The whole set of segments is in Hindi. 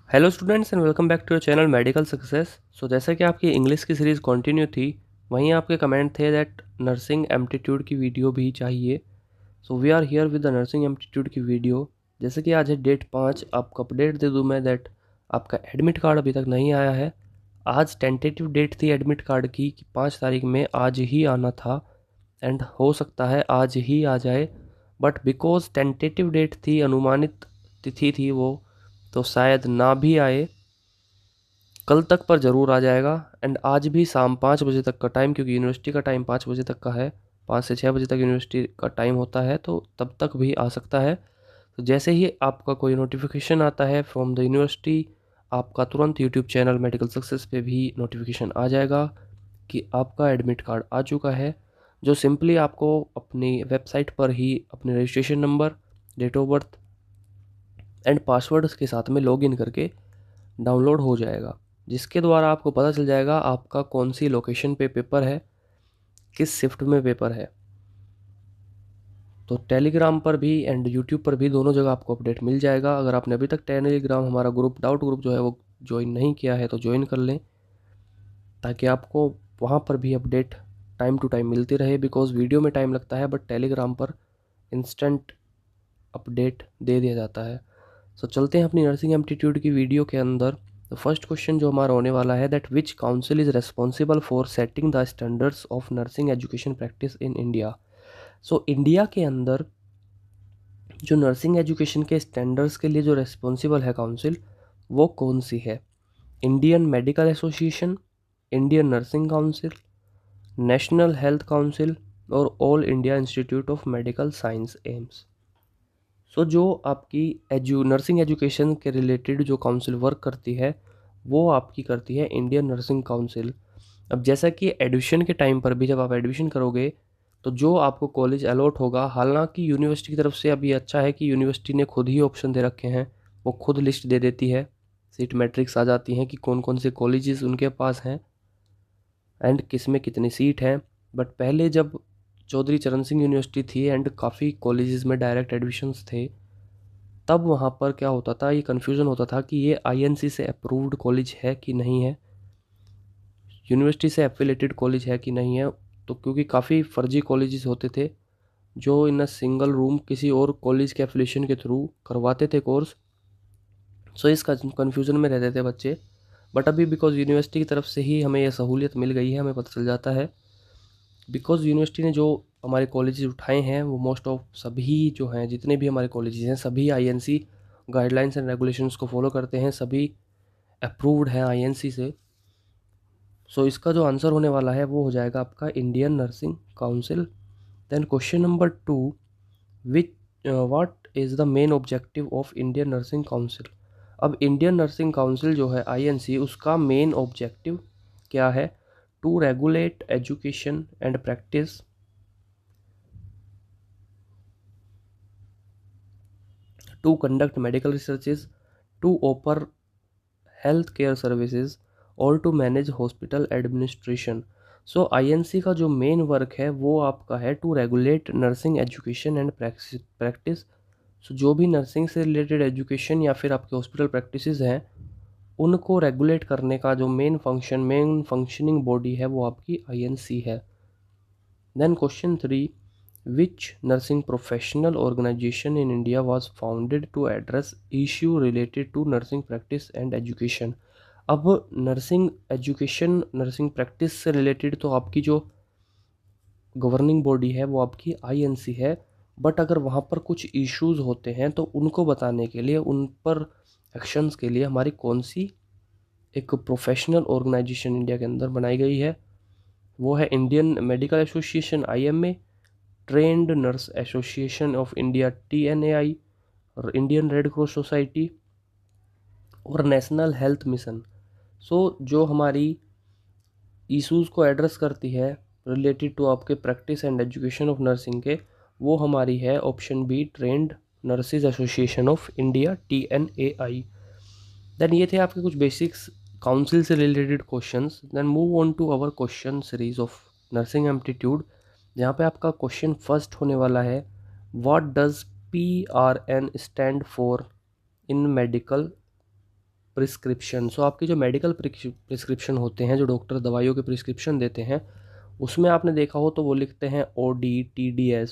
Hello students and welcome back to your channel medical success. So जैसा कि आपकी इंग्लिश की सीरीज़ कंटिन्यू थी, वहीं आपके कमेंट थे दैट नर्सिंग एप्टीट्यूड की वीडियो भी चाहिए। So we are here with the nursing aptitude की वीडियो। जैसे कि आज है डेट 5, आपको अपडेट दे दूं मैं दैट आपका एडमिट कार्ड अभी तक नहीं आया है। आज टेंटेटिव डेट थी एडमिट कार्ड की कि 5 तारीख में आज ही आना था, एंड हो सकता है आज ही आ जाए, बट बिकॉज टेंटेटिव डेट थी, अनुमानित तिथि थी वो, तो शायद ना भी आए, कल तक पर ज़रूर आ जाएगा। एंड आज भी शाम 5 बजे तक का टाइम, क्योंकि यूनिवर्सिटी का टाइम 5 बजे तक का है, 5 से 6 बजे तक यूनिवर्सिटी का टाइम होता है, तो तब तक भी आ सकता है। तो जैसे ही आपका कोई नोटिफिकेशन आता है फ्रॉम द यूनिवर्सिटी, आपका तुरंत यूट्यूब चैनल मेडिकल सक्सेस पे भी नोटिफिकेशन आ जाएगा कि आपका एडमिट कार्ड आ चुका है, जो सिंपली आपको अपनी वेबसाइट पर ही अपने registration number, date of birth and password के साथ में लॉगिन करके डाउनलोड हो जाएगा, जिसके द्वारा आपको पता चल जाएगा आपका कौन सी लोकेशन पे पेपर है, किस शिफ्ट में पेपर है। तो टेलीग्राम पर भी एंड यूट्यूब पर भी दोनों जगह आपको अपडेट मिल जाएगा। अगर आपने अभी तक टेलीग्राम हमारा ग्रुप, डाउट ग्रुप जो है वो ज्वाइन नहीं किया है, तो ज्वाइन कर लें, ताकि आपको वहाँ पर भी अपडेट टाइम टू टाइम मिलती रहे। बिकॉज वीडियो में टाइम लगता है, बट टेलीग्राम पर इंस्टेंट अपडेट दे दिया जाता है। सो चलते हैं अपनी नर्सिंग एप्टीट्यूड की वीडियो के अंदर। तो फर्स्ट क्वेश्चन जो हमारा होने वाला है that which council is responsible for setting the standards of nursing education practice in India. So India के अंदर जो नर्सिंग एजुकेशन के स्टैंडर्ड्स के लिए जो रेस्पॉन्सिबल है काउंसिल, वो कौन सी है? Indian Medical Association, Indian Nursing Council, National Health Council और All India Institute of Medical Science AIIMS. So जो आपकी नर्सिंग एजुकेशन के रिलेटेड जो काउंसिल वर्क करती है, वो आपकी करती है इंडियन नर्सिंग काउंसिल। अब जैसा कि एडमिशन के टाइम पर भी जब आप एडमिशन करोगे, तो जो आपको कॉलेज अलॉट होगा, हालांकि यूनिवर्सिटी की तरफ से अभी अच्छा है कि यूनिवर्सिटी ने खुद ही ऑप्शन दे रखे हैं, वो खुद लिस्ट दे देती है, सीट मैट्रिक्स आ जाती हैं कि कौन कौन से कॉलेजेस उनके पास हैं एंड किस में कितनी सीट हैं। बट पहले जब चौधरी चरण सिंह यूनिवर्सिटी थी एंड काफ़ी कॉलेजेस में डायरेक्ट एडमिशन्स थे, तब वहाँ पर क्या होता था, ये कन्फ्यूज़न होता था कि ये आईएनसी से अप्रूव्ड कॉलेज है कि नहीं है, यूनिवर्सिटी से एफिलेटेड कॉलेज है कि नहीं है। तो क्योंकि काफ़ी फर्जी कॉलेजेस होते थे जो इन अ सिंगल रूम किसी और कॉलेज के एफिलेशन के थ्रू करवाते थे कोर्स, सो इस कन्फ्यूज़न में रहते थे बच्चे। बट अभी बिकॉज यूनिवर्सिटी की तरफ से ही हमें यह सहूलियत मिल गई है, हमें पता चल जाता है। बिकॉज यूनिवर्सिटी ने जो हमारे कॉलेजेस उठाए हैं, वो मोस्ट ऑफ सभी जो हैं, जितने भी हमारे कॉलेजेस हैं, सभी आईएनसी गाइडलाइंस एंड रेगुलेशंस को फॉलो करते हैं, सभी अप्रूव्ड हैं आईएनसी से। सो इसका जो आंसर होने वाला है वो हो जाएगा आपका Indian Nursing Council. Then question number 2, which what is the main objective of Indian Nursing Council. अब इंडियन नर्सिंग काउंसिल जो है आईएनसी, उसका मेन ऑब्जेक्टिव क्या है? To regulate education and practice, to conduct medical researches, to offer health care services और to manage hospital administration। So INC का जो मेन वर्क है वो आपका है to regulate nursing education and practice. So जो भी नर्सिंग से रिलेटेड एजुकेशन या फिर आपके हॉस्पिटल प्रैक्टिसेस हैं, उनको रेगुलेट करने का जो मेन फंक्शनिंग बॉडी है वो आपकी आईएनसी है। Then question 3, which nursing professional organization in India was founded to address issue related to nursing practice and education। अब नर्सिंग एजुकेशन, नर्सिंग प्रैक्टिस से रिलेटेड तो आपकी जो गवर्निंग बॉडी है वो आपकी आईएनसी है, बट अगर वहाँ पर कुछ इश्यूज होते हैं तो उनको बताने के लिए, उन पर एक्शंस के लिए हमारी कौन सी एक प्रोफेशनल ऑर्गेनाइजेशन इंडिया के अंदर बनाई गई है? वो है Indian Medical Association IMA, trained nurse association of India TNAI, और इंडियन रेड क्रॉस सोसाइटी और नेशनल हेल्थ मिशन। सो जो हमारी इश्यूज़ को एड्रेस करती है रिलेटेड टू आपके practice and education of nursing के, वो हमारी है option B, trained nurses association of India TNAI. Then ये थे आपके कुछ बेसिक्स काउंसिल से related questions. Then move on to our question series of nursing aptitude, जहाँ पे आपका क्वेश्चन फर्स्ट होने वाला है, what does PRN stand for in medical prescription. So आपकी जो मेडिकल प्रिस्क्रिप्शन होते हैं, जो डॉक्टर दवाइयों के प्रिस्क्रिप्शन देते हैं, उसमें आपने देखा हो तो वो लिखते हैं OD, TDS,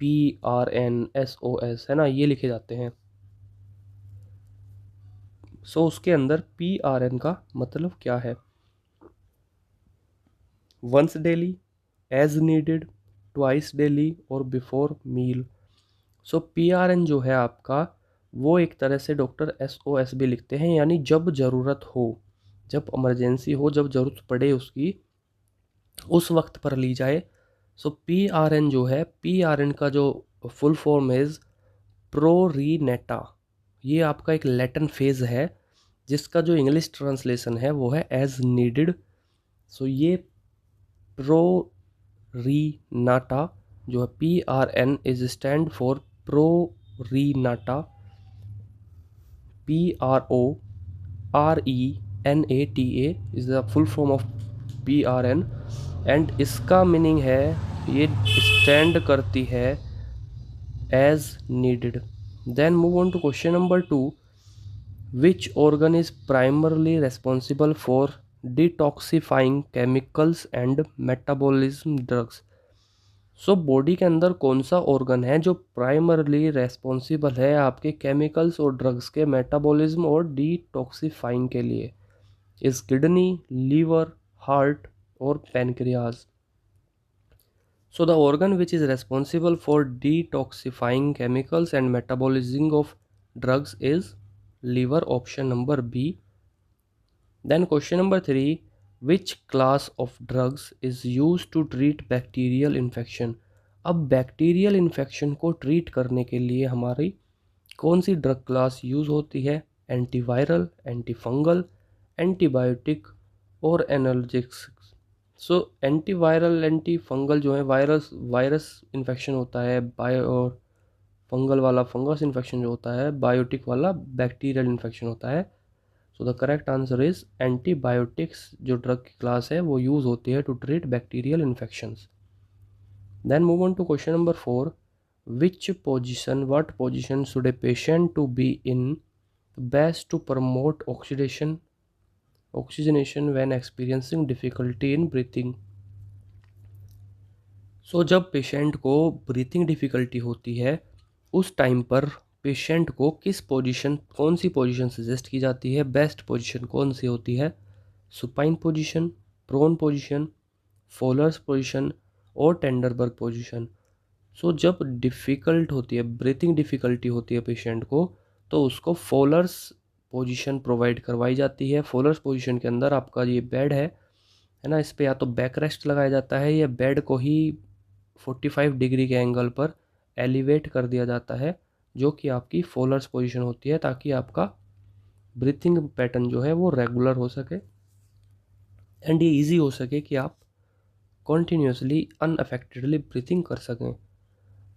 PRN, SOS, है ना, ये लिखे जाते हैं। सो उसके अंदर PRN का मतलब क्या है? Once daily, as needed, twice daily और बिफोर मील। सो PRN जो है आपका, वो एक तरह से डॉक्टर SOS भी लिखते हैं, यानी जब ज़रूरत हो, जब इमरजेंसी हो, जब ज़रूरत पड़े उसकी, उस वक्त पर ली जाए। सो PRN जो है, PRN का जो फुल फॉर्म इज़ प्रोरीनेटा। ये आपका एक लैटिन फेज है, जिसका जो इंग्लिश ट्रांसलेशन है वो है एज नीडेड। सो ये प्रोरीनाटा जो है, PRN is stand for pro re nata, PRORENATA is the full form of PRN। And इसका मीनिंग है, ये स्टैंड करती है as needed. Then move on to question number 2. Which organ is primarily responsible for detoxifying chemicals and metabolism drugs? So body के अंदर कौन सा ऑर्गन है जो प्राइमरली रेस्पॉन्सिबल है आपके केमिकल्स और ड्रग्स के मेटाबॉलिज्म और डिटॉक्सिफाइंग के लिए? इज किडनी, लीवर, हार्ट और pancreas? So the organ which is responsible for detoxifying chemicals and metabolism of drugs is liver, option number B. Then question number 3, which class of drugs is used to treat bacterial infection? अब बैक्टीरियल इन्फेक्शन को ट्रीट करने के लिए हमारी कौन सी ड्रग क्लास यूज़ होती है? एंटीवायरल, एंटीफंगल, एंटीबायोटिक और एनाल्जेसिक्स। सो एंटीवायरल, एंटी फंगल जो है, वायरस इन्फेक्शन होता है, बायो और फंगल वाला फंगस इन्फेक्शन जो होता है, बायोटिक वाला बैक्टीरियल इन्फेक्शन होता है। So the correct answer is antibiotics जो ड्रग की क्लास है वो यूज़ होती है to treat bacterial infections. Then move on to question number 4, what position should a patient to be in best to promote oxygenation when experiencing difficulty in breathing? सो जब पेशेंट को ब्रीथिंग डिफ़िकल्टी होती है, उस टाइम पर पेशेंट को कौन सी पोजीशन सजेस्ट की जाती है? बेस्ट पोजीशन कौन सी होती है? Supine position, prone position, Fowler's position और टेंडरबर्ग पोजीशन। सो जब डिफ़िकल्ट होती है, ब्रीथिंग डिफ़िकल्टी होती है पेशेंट को, तो उसको फोलर्स पोजीशन प्रोवाइड करवाई जाती है। फोलर्स पोजीशन के अंदर आपका ये बेड है ना, इस पर या तो बैक रेस्ट लगाया जाता है या बेड को ही 45 डिग्री के एंगल पर एलिवेट कर दिया जाता है, जो कि आपकी फोलर्स पोजीशन होती है, ताकि आपका ब्रीथिंग पैटर्न जो है वो रेगुलर हो सके एंड ये इजी हो सके कि आप कॉन्टीन्यूसली अनअफेक्टेडली ब्रीथिंग कर सकें।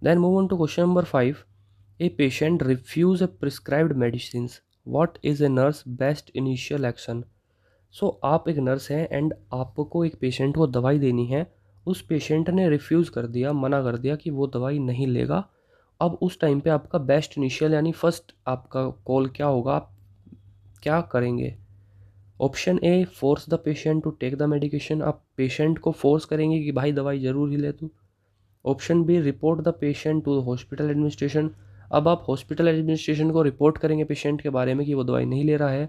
Then move on to question number 5, a patient refuse a prescribed medicine, what is a nurse best initial action? So आप एक नर्स हैं एंड आपको एक पेशेंट को दवाई देनी है, उस पेशेंट ने रिफ्यूज़ कर दिया, मना कर दिया कि वो दवाई नहीं लेगा। अब उस टाइम पे आपका बेस्ट इनिशियल यानी फर्स्ट आपका कॉल क्या होगा, आप क्या करेंगे? Option A, force the patient to take the medication, आप पेशेंट को फोर्स करेंगे कि भाई दवाई ज़रूर ही ले तू। Option B, report the patient to the hospital administration, अब आप हॉस्पिटल एडमिनिस्ट्रेशन को रिपोर्ट करेंगे पेशेंट के बारे में कि वो दवाई नहीं ले रहा है।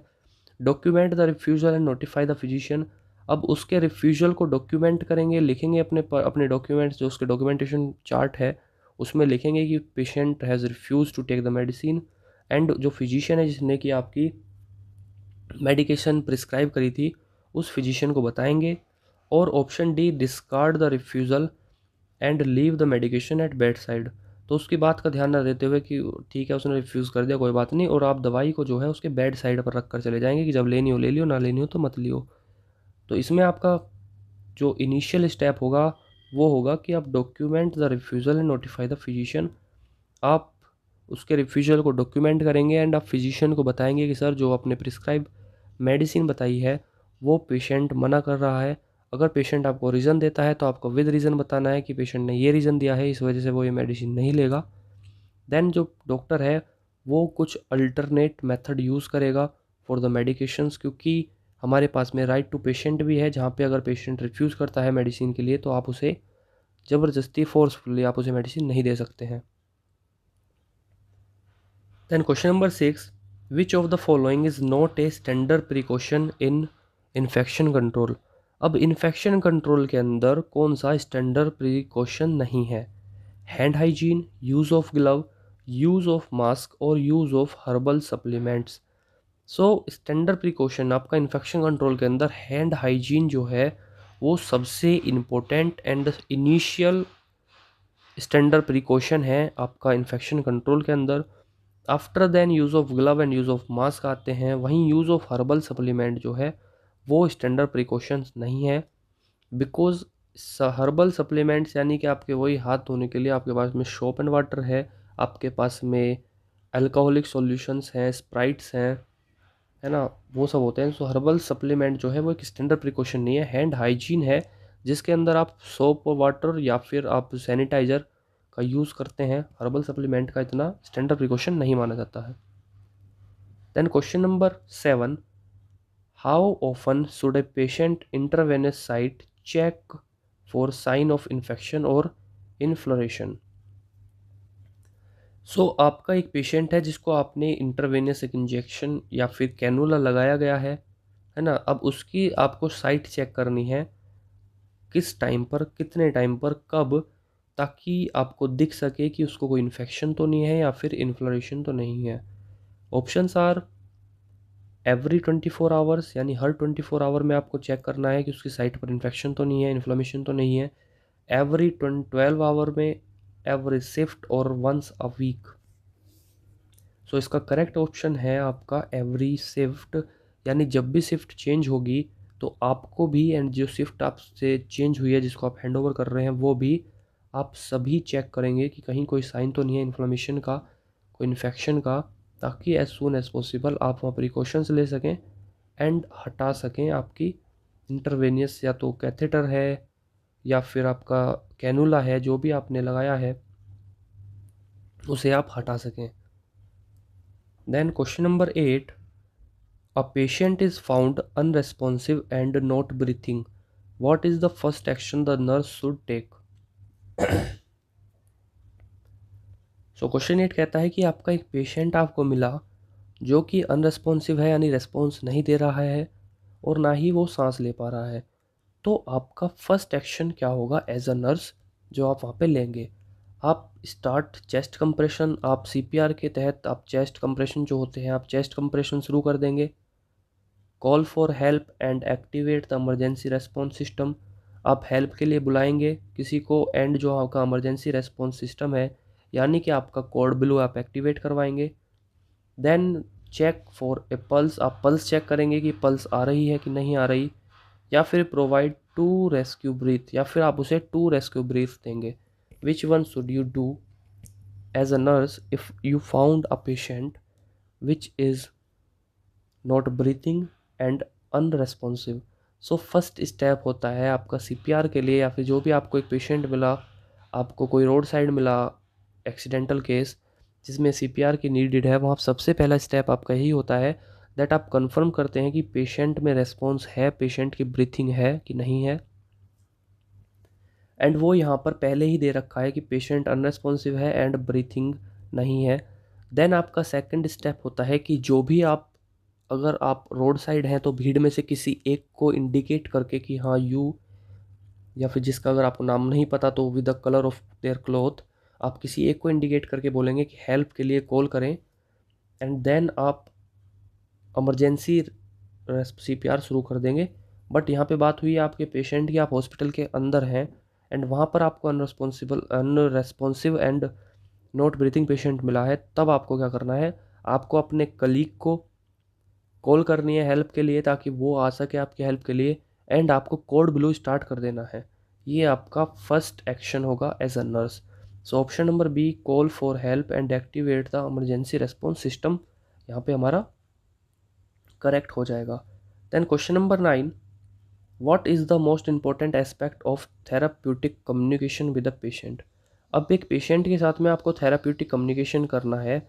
Document the refusal and notify the physician, अब उसके रिफ्यूज़ल को डॉक्यूमेंट करेंगे, लिखेंगे अपने डॉक्यूमेंट्स, जो उसके डॉक्यूमेंटेशन चार्ट है उसमें लिखेंगे कि patient has refuse to take the medicine, and जो फिजिशियन है जिसने कि आपकी मेडिकेशन प्रिस्क्राइब करी थी उस फिजिशियन को बताएंगे। और option D, discard the refusal and leave the medication at bed side, तो उसकी बात का ध्यान न देते हुए कि ठीक है उसने रिफ्यूज़ कर दिया कोई बात नहीं, और आप दवाई को जो है उसके बेड साइड पर रख कर चले जाएंगे कि जब लेनी हो ले लियो, ना लेनी हो तो मत लियो। तो इसमें आपका जो इनिशियल स्टेप होगा वो होगा कि आप document the refusal and notify the physician, आप उसके रिफ्यूज़ल को डॉक्यूमेंट करेंगे एंड आप फिजिशियन को बताएंगे कि सर जो आपने प्रिस्क्राइब मेडिसिन बताई है वो पेशेंट मना कर रहा है। अगर पेशेंट आपको रीज़न देता है तो आपको विद रीज़न बताना है कि पेशेंट ने ये रीज़न दिया है, इस वजह से वो ये मेडिसिन नहीं लेगा। देन जो डॉक्टर है वो कुछ अल्टरनेट मेथड यूज़ करेगा फॉर द मेडिकेशंस, क्योंकि हमारे पास में राइट टू पेशेंट भी है, जहाँ पे अगर पेशेंट रिफ्यूज़ करता है मेडिसिन के लिए तो आप उसे ज़बरदस्ती फोर्सफुली आप उसे मेडिसिन नहीं दे सकते हैं। Then question number 6, which of the following is not a standard precaution in infection control. अब इन्फेक्शन कंट्रोल के अंदर कौन सा स्टैंडर्ड प्रिकॉशन नहीं है? Hand hygiene, use of glove, use of mask और use of herbal supplements. So standard precaution आपका इन्फेक्शन कंट्रोल के अंदर हैंड हाइजीन जो है वो सबसे important and initial standard precaution है आपका इन्फेक्शन कंट्रोल के अंदर। After then use of glove and use of mask आते हैं। वहीं यूज़ ऑफ हर्बल सप्लीमेंट जो है वो स्टैंडर्ड प्रिकॉशंस नहीं है, बिकॉज हर्बल सप्लीमेंट्स यानी कि आपके वही हाथ धोने के लिए आपके पास में सोप एंड वाटर है, आपके पास में अल्कोहलिक सॉल्यूशंस हैं, स्प्राइट्स हैं, है ना, वो सब होते हैं। सो हर्बल सप्लीमेंट जो है वो एक स्टैंडर्ड प्रिकॉशन नहीं है, हैंड हाइजीन है, जिसके अंदर आप सोप वाटर या फिर आप सैनिटाइज़र का यूज़ करते हैं। हर्बल सप्लीमेंट का इतना स्टैंडर्ड प्रिकॉशन नहीं माना जाता है। Then question number 7, how often should a patient intravenous site check for sign of infection और इन्फ्लोरेशन। सो आपका एक पेशेंट है जिसको आपने इंटरवेनियस एक इंजेक्शन या फिर कैनुला लगाया गया है ना। अब उसकी आपको साइट चेक करनी है, किस टाइम पर, कितने टाइम पर, कब, ताकि आपको दिख सके कि उसको कोई इन्फेक्शन तो नहीं है या फिर इन्फ्लोरेशन तो नहीं है। ऑप्शंस आर एवरी 24 आवर्स, यानी हर 24 आवर में आपको चेक करना है कि उसकी साइट पर इन्फेक्शन तो नहीं है, इन्फ्लेमेशन तो नहीं है। एवरी 12 आवर में, एवरी शिफ्ट और वंस अ वीक। सो इसका करेक्ट ऑप्शन है आपका एवरी शिफ्ट, यानी जब भी शिफ्ट चेंज होगी तो आपको भी, एंड जो शिफ्ट आपसे चेंज हुई है जिसको आप हैंड ओवर कर रहे हैं वो भी, आप सभी चेक करेंगे कि कहीं कोई साइन तो नहीं है इन्फ्लेमेशन का, कोई इन्फेक्शन का, ताकि एज सून एज पॉसिबल आप वहाँ प्रिकॉशंस ले सकें एंड हटा सकें आपकी इंटरवेनियस या तो कैथेटर है या फिर आपका कैनुला है जो भी आपने लगाया है उसे आप हटा सकें। Then question number 8, a patient is found unresponsive and not breathing. What is the first action the nurse should take? So question 8 कहता है कि आपका एक पेशेंट आपको मिला जो कि अनरेस्पॉन्सिव है, यानी रेस्पॉन्स नहीं दे रहा है और ना ही वो सांस ले पा रहा है। तो आपका फर्स्ट एक्शन क्या होगा एज अ नर्स जो आप वहाँ पे लेंगे? आप स्टार्ट चेस्ट कंप्रेशन, आप सीपीआर के तहत आप चेस्ट कंप्रेशन जो होते हैं आप चेस्ट कंप्रेशन शुरू कर देंगे। Call for help and activate the emergency response system, आप हेल्प के लिए बुलाएंगे किसी को, एंड जो आपका इमरजेंसी रेस्पॉन्स सिस्टम है यानी कि आपका कोड ब्लू आप एक्टिवेट करवाएंगे। Then check for a pulse, आप पल्स चेक करेंगे कि पल्स आ रही है कि नहीं आ रही, या फिर प्रोवाइड टू रेस्क्यू ब्रीथ, या फिर आप उसे टू रेस्क्यू ब्रीथ देंगे। Which one should you do as a nurse if you found a patient which is not breathing and unresponsive? So first step होता है आपका सीपीआर के लिए, या फिर जो भी आपको एक पेशेंट मिला, आपको कोई रोड साइड मिला एक्सीडेंटल केस जिसमें सीपीआर की नीडेड है, वहाँ सबसे पहला स्टेप आपका यही होता है दैट आप कंफर्म करते हैं कि पेशेंट में रेस्पॉन्स है, पेशेंट की ब्रीथिंग है कि नहीं है। एंड वो यहाँ पर पहले ही दे रखा है कि पेशेंट अनरेस्पॉन्सिव है एंड ब्रीथिंग नहीं है। देन आपका सेकंड स्टेप होता है कि जो भी आप, अगर आप रोड साइड हैं तो भीड़ में से किसी एक को इंडिकेट करके कि हाँ यू, या फिर जिसका अगर आपको नाम नहीं पता तो with the colour of their cloth आप किसी एक को इंडिकेट करके बोलेंगे कि हेल्प के लिए कॉल करें। एंड देन आप इमरजेंसी सीपीआर शुरू कर देंगे। बट यहाँ पे बात हुई है आपके पेशेंट की, आप हॉस्पिटल के अंदर हैं एंड वहाँ पर आपको unresponsive and not breathing patient मिला है, तब आपको क्या करना है, आपको अपने कलीग को कॉल करनी है हेल्प के लिए ताकि वो आ सके आपकी हेल्प के लिए, एंड आपको कोड ब्लू स्टार्ट कर देना है। ये आपका फर्स्ट एक्शन होगा as a nurse. So option number B, call for help and activate the emergency response system, यहाँ पे हमारा करेक्ट हो जाएगा। Then question number 9, what is the most important aspect of therapeutic communication with a patient? अब एक पेशेंट के साथ में आपको थेराप्यूटिक कम्युनिकेशन करना है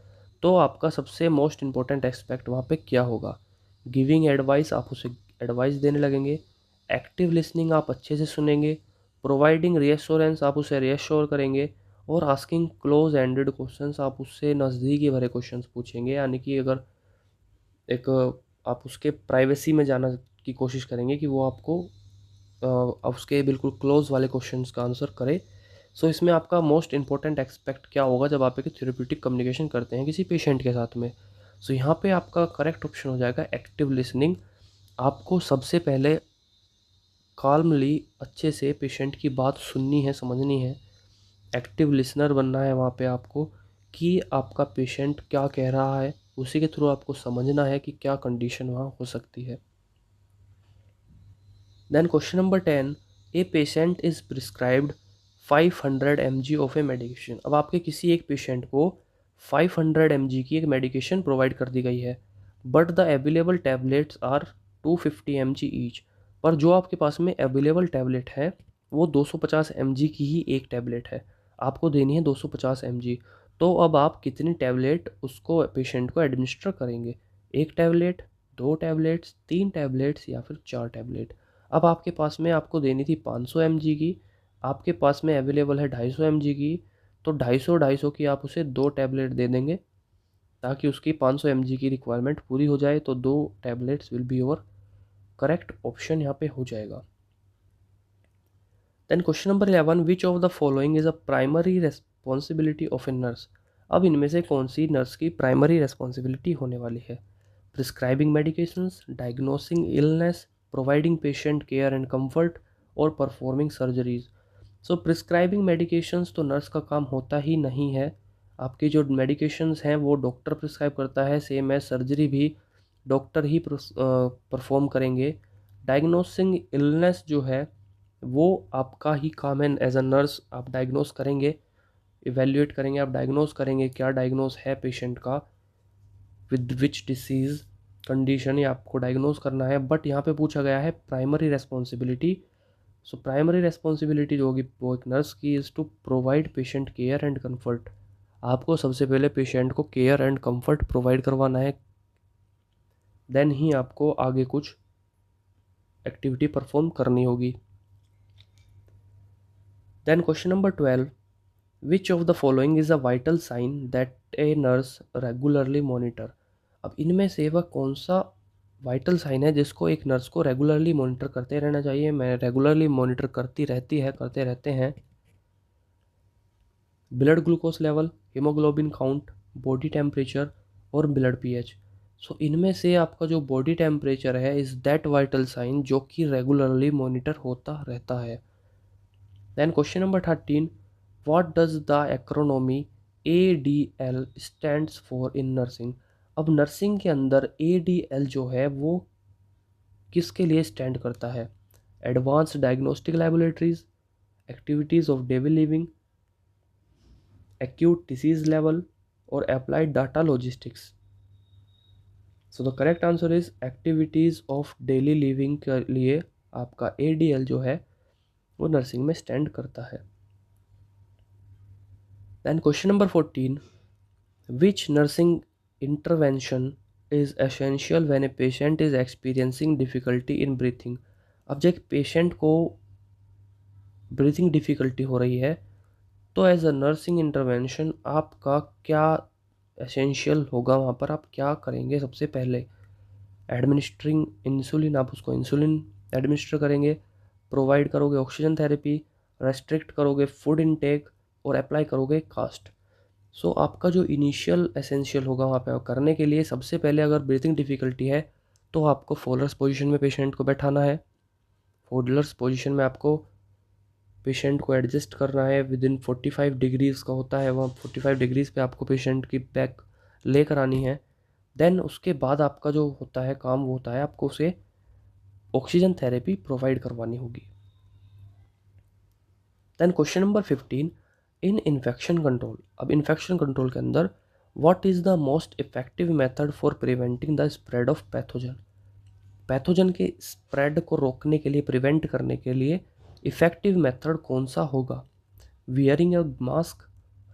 तो आपका सबसे मोस्ट इंपॉर्टेंट एस्पेक्ट वहाँ पे क्या होगा? गिविंग एडवाइस, आप उसे एडवाइस देने लगेंगे। एक्टिव लिसनिंग, आप अच्छे से सुनेंगे। प्रोवाइडिंग रीएश्योरेंस, आप उसे रीएश्योर करेंगे। और आस्किंग क्लोज एंडेड क्वेश्चंस, आप उससे नज़दीकी भरे क्वेश्चंस पूछेंगे, यानी कि अगर एक आप उसके प्राइवेसी में जाना की कोशिश करेंगे कि वो आपको उसके बिल्कुल क्लोज वाले क्वेश्चंस का आंसर करे। सो इसमें आपका मोस्ट इंपॉर्टेंट एक्सपेक्ट क्या होगा जब आप एक थेरेप्यूटिक कम्युनिकेशन करते हैं किसी पेशेंट के साथ में। सो यहाँ पे आपका करेक्ट ऑप्शन हो जाएगा एक्टिव लिसनिंग। आपको सबसे पहले काल्मली अच्छे से पेशेंट की बात सुननी है, समझनी है। एक्टिव लिसनर बनना है वहाँ पे आपको, कि आपका पेशेंट क्या कह रहा है, उसी के थ्रू आपको समझना है कि क्या कंडीशन वहाँ हो सकती है। Then question number 10, a patient is prescribed 500 mg of a medication. अब आपके किसी एक पेशेंट को 500 mg की एक मेडिकेशन प्रोवाइड कर दी गई है, but the available tablets are 250 mg each. पर जो आपके पास में अवेलेबल टैबलेट है वो 250 mg की ही एक टैबलेट है, आपको देनी है 250 mg। तो अब आप कितनी टैबलेट उसको पेशेंट को एडमिनिस्टर करेंगे? एक टैबलेट, दो टैबलेट्स, तीन टैबलेट्स, या फिर चार टैबलेट? अब आपके पास में आपको देनी थी 500 mg की, आपके पास में अवेलेबल है 250 mg की, तो 250 की आप उसे दो टैबलेट दे देंगे ताकि उसकी 500 mg की रिक्वायरमेंट पूरी हो जाए। तो दो tablets will be your correct option यहाँ पे हो जाएगा। Then question number 11, which of the following is a primary responsibility of a nurse. अब इनमें से कौन सी नर्स की प्राइमरी रेस्पॉन्सिबिलिटी होने वाली है? Prescribing medications, diagnosing illness, providing patient care and comfort, और performing surgeries. So prescribing medications तो नर्स का काम होता ही नहीं है। आपकी जो मेडिकेशंस हैं वो डॉक्टर प्रिस्क्राइब करता है, सेम है सर्जरी भी डॉक्टर ही परफॉर्म करेंगे। डायग्नोसिंग इलनेस जो है वो आपका ही काम है, एज अ नर्स आप डायग्नोस करेंगे, इवेल्युएट करेंगे, आप डायग्नोस करेंगे क्या डायग्नोस है पेशेंट का, विद विच डिसीज़ कंडीशन, ये आपको डायग्नोस करना है। बट यहाँ पे पूछा गया है primary responsibility. So primary responsibility जो होगी वो एक नर्स की is to provide patient care and comfort. आपको सबसे पहले पेशेंट को केयर एंड कंफर्ट प्रोवाइड करवाना है, देन ही आपको आगे कुछ एक्टिविटी परफॉर्म करनी होगी। Then question number 12, which of the following is a vital sign that a nurse regularly monitor. अब इनमें से वह कौन सा वाइटल साइन है जिसको एक नर्स को रेगुलरली मॉनिटर करते रहना चाहिए? मैं रेगुलरली मॉनिटर करते रहते हैं। Blood glucose level, haemoglobin count, body temperature, और ब्लड पीएच। सो इनमें से आपका जो बॉडी टेम्परेचर है इज़ दैट वाइटल साइन जो कि रेगुलरली मॉनिटर होता रहता है। Then question number 13, what does the acronym ADL stands for in nursing. अब नर्सिंग के अंदर ADL जो है वो किसके लिए स्टैंड करता है? Advance diagnostic laboratories, activities of daily living, acute disease level, और applied data logistics. So the correct answer is activities of daily living के लिए आपका ADL जो है वो नर्सिंग में स्टैंड करता है। Then question number 14, which nursing intervention is essential when a patient is experiencing difficulty in breathing. अब जब पेशेंट को ब्रीथिंग डिफ़िकल्टी हो रही है तो एज अ नर्सिंग इंटरवेंशन आपका क्या एसेंशियल होगा, वहाँ पर आप क्या करेंगे? सबसे पहले एडमिनिस्ट्रिंग इंसुलिन, आप उसको इंसुलिन एडमिनिस्टर करेंगे, प्रोवाइड करोगे ऑक्सीजन थेरेपी, रेस्ट्रिक्ट करोगे फूड इनटेक, और अप्लाई करोगे कास्ट। सो आपका जो इनिशियल एसेंशियल होगा वहाँ पे करने के लिए सबसे पहले अगर ब्रीथिंग डिफ़िकल्टी है तो आपको फोल्डर्स पोजीशन में पेशेंट को बैठाना है। फोल्डर्स पोजीशन में आपको पेशेंट को एडजस्ट करना है, विद इन 45 डिग्रीज़ का होता है, वहाँ 45 डिग्रीज़ पे आपको पेशेंट की बैक लेकर आनी है। देन उसके बाद आपका जो होता है काम वो होता है आपको उसे ऑक्सीजन थेरेपी प्रोवाइड करवानी होगी। देन क्वेश्चन नंबर 15, इन इन्फेक्शन कंट्रोल। अब इन्फेक्शन कंट्रोल के अंदर what is the most effective method for preventing the spread of pathogen. Pathogen के स्प्रेड को रोकने के लिए, प्रिवेंट करने के लिए इफ़ेक्टिव मेथड कौन सा होगा? Wearing a mask,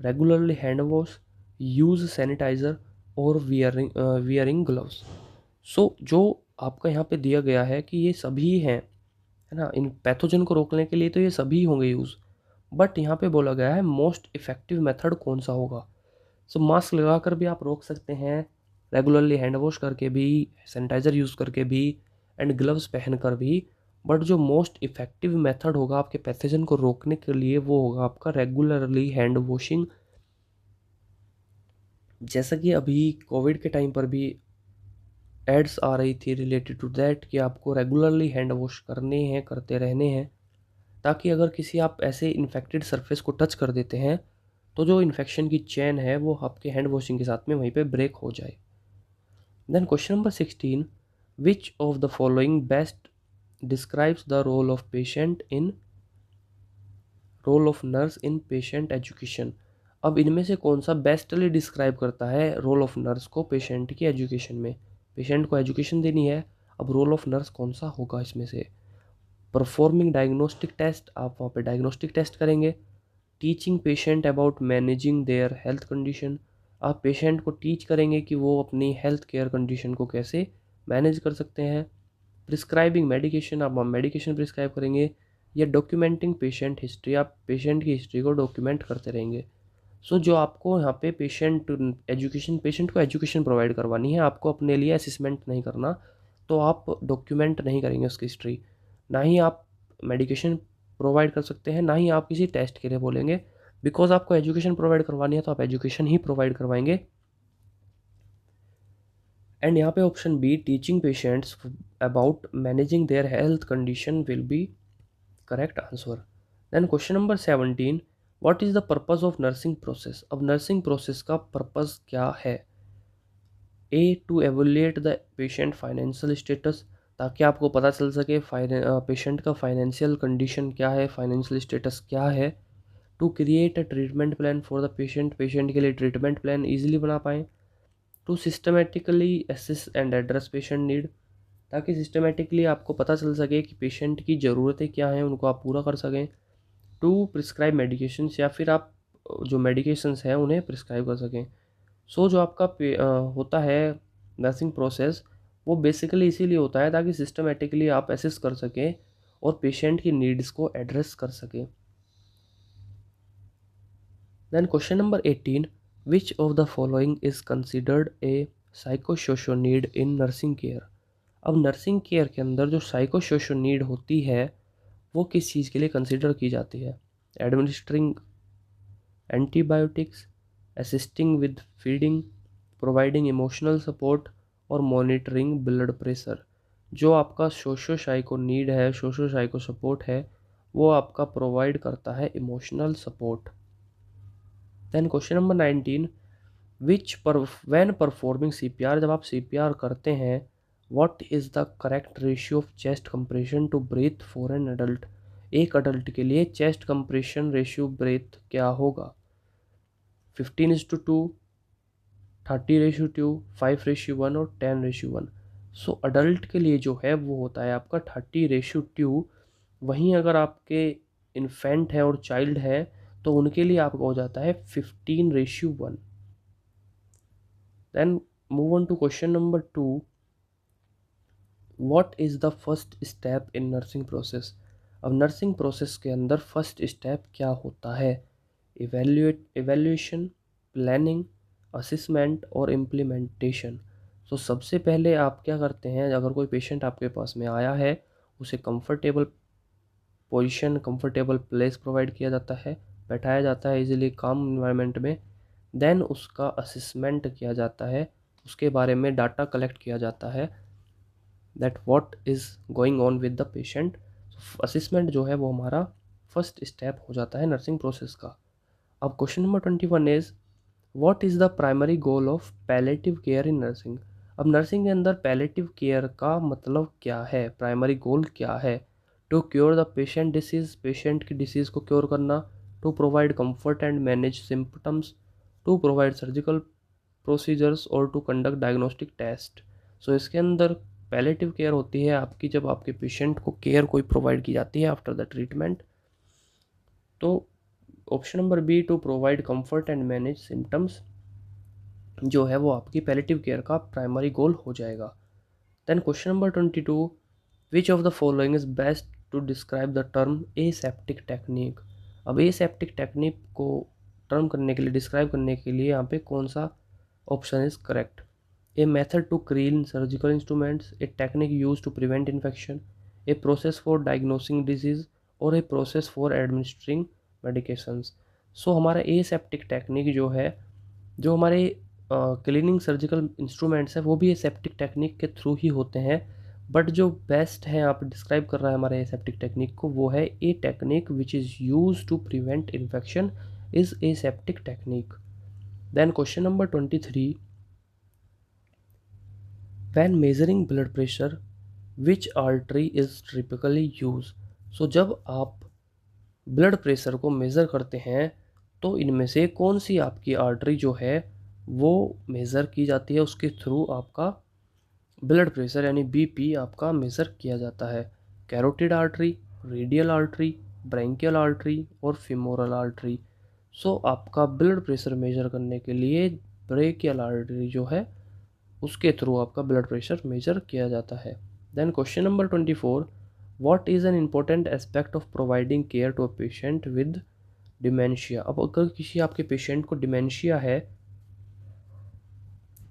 regularly hand wash, use sanitizer, और वियरिंग ग्लव्स। सो जो आपका यहाँ पे दिया गया है कि ये सभी हैं, है ना, इन पैथोजन को रोकने के लिए तो ये सभी होंगे यूज़, बट यहाँ पे बोला गया है मोस्ट इफेक्टिव मेथड कौन सा होगा। सो मास्क लगाकर भी आप रोक सकते हैं, रेगुलरली हैंड वॉश करके भी, सैनिटाइज़र यूज़ करके भी, एंड ग्लव्स पहन कर भी, बट जो मोस्ट इफेक्टिव मेथड होगा आपके पैथोजन को रोकने के लिए वो होगा आपका रेगुलरली हैंड वॉशिंग। जैसा कि अभी कोविड के टाइम पर भी एड्स आ रही थी रिलेटेड टू दैट कि आपको रेगुलरली हैंड वॉश करने हैं, करते रहने हैं, ताकि अगर किसी आप ऐसे इन्फेक्टेड सरफेस को टच कर देते हैं तो जो इन्फेक्शन की चेन है वो आपके हैंड वॉशिंग के साथ में वहीं पे ब्रेक हो जाए। Then question number 16, which of the following best describes the role of nurse in patient education. अब इनमें से कौन सा बेस्टली डिस्क्राइब करता है रोल ऑफ नर्स को पेशेंट की एजुकेशन में। पेशेंट को एजुकेशन देनी है, अब रोल ऑफ नर्स कौन सा होगा इसमें से। परफॉर्मिंग डायग्नोस्टिक टेस्ट, आप वहाँ पे डायग्नोस्टिक टेस्ट करेंगे। Teaching patient about managing their health condition, आप पेशेंट को टीच करेंगे कि वो अपनी हेल्थ केयर कंडीशन को कैसे मैनेज कर सकते हैं। प्रिस्क्राइबिंग मेडिकेशन, आप मेडिकेशन प्रिस्क्राइब करेंगे। या डॉक्यूमेंटिंग पेशेंट हिस्ट्री, आप पेशेंट की हिस्ट्री को डॉक्यूमेंट करते रहेंगे। सो जो आपको यहाँ पे पेशेंट को एजुकेशन प्रोवाइड करवानी है, आपको अपने लिए असेसमेंट नहीं करना, तो आप डॉक्यूमेंट नहीं करेंगे उसकी हिस्ट्री, ना ही आप मेडिकेशन प्रोवाइड कर सकते हैं, ना ही आप किसी टेस्ट के लिए बोलेंगे। बिकॉज आपको एजुकेशन प्रोवाइड करवानी है तो आप एजुकेशन ही प्रोवाइड करवाएंगे। एंड यहाँ पे option B, teaching patients about managing their health condition will be correct answer. Then question number 17, what is the purpose of nursing process. अब नर्सिंग प्रोसेस का पर्पस क्या है। A, to evaluate the patient financial status, ताकि आपको पता चल सके पेशेंट का फाइनेंशियल कंडीशन क्या है, फाइनेंशियल स्टेटस क्या है। To create a treatment plan for the patient, patient के लिए ट्रीटमेंट प्लान ईजिली बना पाएँ। To systematically assess and address patient need, ताकि सिस्टमेटिकली आपको पता चल सके कि पेशेंट की ज़रूरतें क्या हैं, उनको आप पूरा कर सकें। टू प्रिस्क्राइब मेडिकेशंस, या फिर आप जो मेडिकेशंस हैं उन्हें प्रिस्क्राइब कर सकें। सो जो आपका होता है नर्सिंग प्रोसेस, वो बेसिकली इसीलिए होता है ताकि सिस्टमेटिकली आप असेस कर सकें और पेशेंट की नीड्स को एड्रेस कर सकें। Then question number 18, which of the following is considered a साइकोसोशो नीड इन नर्सिंग केयर। अब नर्सिंग केयर के अंदर जो साइकोसोशो नीड होती है वो किस चीज़ के लिए कंसिडर की जाती है। Administering antibiotics, assisting with feeding, providing emotional support और मॉनिटरिंग ब्लड प्रेशर। जो आपका सोशो साइको नीड है, सोशो साइको सपोर्ट है, वो आपका प्रोवाइड करता है emotional support. Then question number 19, when performing CPR, जब आप सीपीआर करते हैं, what is the correct ratio of chest compression to breath for an adult. एक अडल्ट के लिए चेस्ट कंप्रेशन रेशियो ब्रेथ क्या होगा। 15:2, 30:2, 5:1 और 10:1। सो अडल्ट के लिए जो है वो होता है आपका 30:2। वहीं अगर आपके इन्फेंट है और चाइल्ड है तो उनके लिए आपका हो जाता है 15:1। Then move on to question number 2, what is the first step in nursing process. अब नर्सिंग प्रोसेस के अंदर फर्स्ट स्टेप क्या होता है। इवेल्यूएशन, प्लानिंग, असेसमेंट और इम्प्लीमेंटेशन। सो सबसे पहले आप क्या करते हैं, अगर कोई पेशेंट आपके पास में आया है उसे comfortable position, comfortable place provide किया जाता है, बैठाया जाता है इजीली काम इन्वायरमेंट में। देन उसका असेसमेंट किया जाता है, उसके बारे में डाटा कलेक्ट किया जाता है, that what is going on with the patient. Assessment जो है वो हमारा फर्स्ट स्टेप हो जाता है नर्सिंग प्रोसेस का। अब question number 21 is, what is the primary goal of palliative care in nursing. अब नर्सिंग के अंदर पैलेटिव केयर का मतलब क्या है, प्राइमरी गोल क्या है। To cure the patient disease, patient की डिसीज़ को क्योर करना। To provide comfort and manage symptoms. To provide surgical procedures और to conduct diagnostic test. So इसके अंदर पैलेटिव केयर होती है आपकी जब आपके पेशेंट को केयर कोई प्रोवाइड की जाती है आफ्टर द ट्रीटमेंट। तो option number B, to provide comfort and manage symptoms, जो है वो आपकी पैलेटिव केयर का प्राइमरी गोल हो जाएगा। Then question number 22, which of the following is best to describe the term aseptic technique. अब एसेप्टिक टेक्निक को टर्म करने के लिए, डिस्क्राइब करने के लिए यहाँ पे कौन सा option is correct. A method to clean surgical instruments, a technique use to prevent infection, a process for diagnosing disease और a process for administering medications. So हमारा एसेप्टिक टेक्निक जो है, जो हमारे क्लीनिंग सर्जिकल इंस्ट्रूमेंट्स है, वो भी एसेप्टिक टेक्निक के थ्रू ही होते हैं। बट जो बेस्ट है यहाँ पर डिस्क्राइब कर रहा है हमारे एसेप्टिक टेक्निक को, वो है a technique which is use to prevent infection is aseptic technique. Then question number 23, when measuring blood pressure which artery is typically use. So जब आप ब्लड प्रेशर को मेज़र करते हैं तो इनमें से कौन सी आपकी आर्टरी जो है वो मेज़र की जाती है, उसके थ्रू आपका ब्लड प्रेशर यानी बीपी आपका मेज़र किया जाता है। Carotid artery, radial artery, branchial artery और फीमोरल आर्टरी। सो आपका ब्लड प्रेशर मेज़र करने के लिए ब्रैंकियल आर्टरी जो है उसके थ्रू आपका ब्लड प्रेशर मेज़र किया जाता है। Then question number 24, what is an important aspect of providing care to a patient with dementia. अब अगर किसी आपके पेशेंट को डिमेंशिया है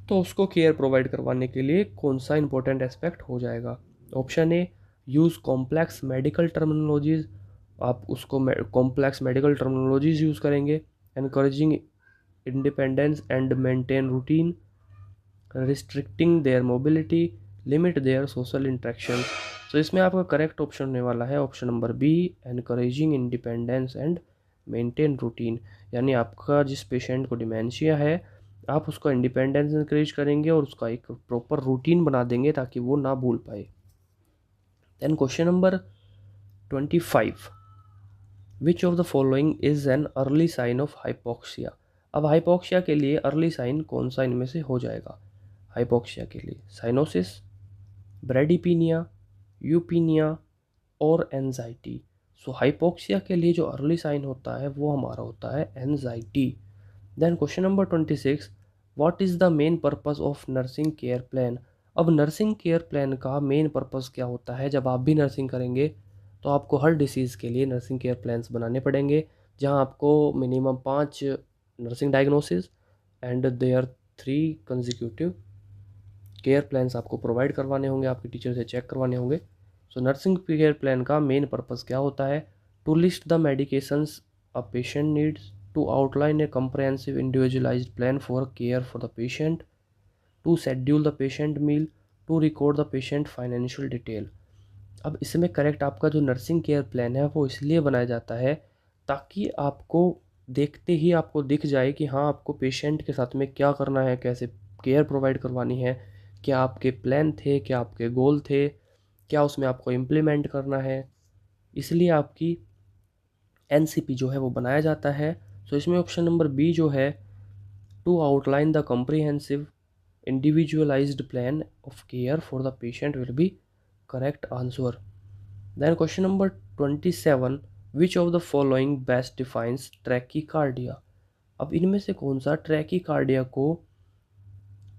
तो उसको केयर प्रोवाइड करवाने के लिए कौन सा इंपॉर्टेंट एस्पेक्ट हो जाएगा। Option A, use complex medical terminologies, आप उसको कॉम्प्लेक्स मेडिकल टर्मिनोलॉजीज यूज़ करेंगे। Encouraging independence and maintain routine, restricting their mobility, limit their social interaction. तो इसमें आपका करेक्ट ऑप्शन होने वाला है option number B, encouraging independence and maintain routine. यानी आपका जिस पेशेंट को डिमेंशिया है, आप उसका इंडिपेंडेंस इंक्रीज करेंगे और उसका एक प्रॉपर रूटीन बना देंगे ताकि वो ना भूल पाए। Then question number 25, which of the following is an early sign of hypoxia. अब हाइपोक्सिया के लिए अर्ली साइन कौन सा इनमें से हो जाएगा। हाइपोक्सिया के लिए साइनोसिस, ब्रेडिपीनिया, यूपीनिया और एंजाइटी। सो हाइपोक्सिया के लिए जो अर्ली साइन होता है वो हमारा होता है anxiety. Then question number 26, what is the main purpose of nursing care plan. अब नर्सिंग केयर प्लान का मेन पर्पस क्या होता है। जब आप भी नर्सिंग करेंगे तो आपको हर डिसीज़ के लिए नर्सिंग केयर प्लान्स बनाने पड़ेंगे, जहां आपको minimum 5 nursing diagnosis and their 3 consecutive care plans आपको प्रोवाइड करवाने होंगे, आपके टीचर से चेक करवाने होंगे। सो नर्सिंग केयर प्लान का मेन पर्पस क्या होता है। To list the medications a patient needs, to outline a comprehensive individualized plan for care for the patient, to schedule the patient meal, to record the patient financial detail। अब इसमें करेक्ट आपका जो नर्सिंग केयर प्लान है वो इसलिए बनाया जाता है ताकि आपको देखते ही आपको दिख जाए कि हाँ, आपको पेशेंट के साथ में क्या करना है, कैसे केयर प्रोवाइड करवानी है, क्या आपके प्लान थे, क्या आपके गोल थे, क्या उसमें आपको इम्प्लीमेंट करना है। इसलिए आपकी एनसीपी जो है वो बनाया जाता है। सो इसमें ऑप्शन नंबर बी जो है, to outline the comprehensive individualized plan of care for the patient will be correct answer. Then question number 27, which of the following best defines tachycardia. अब इनमें से कौन सा ट्रैकीकार्डिया को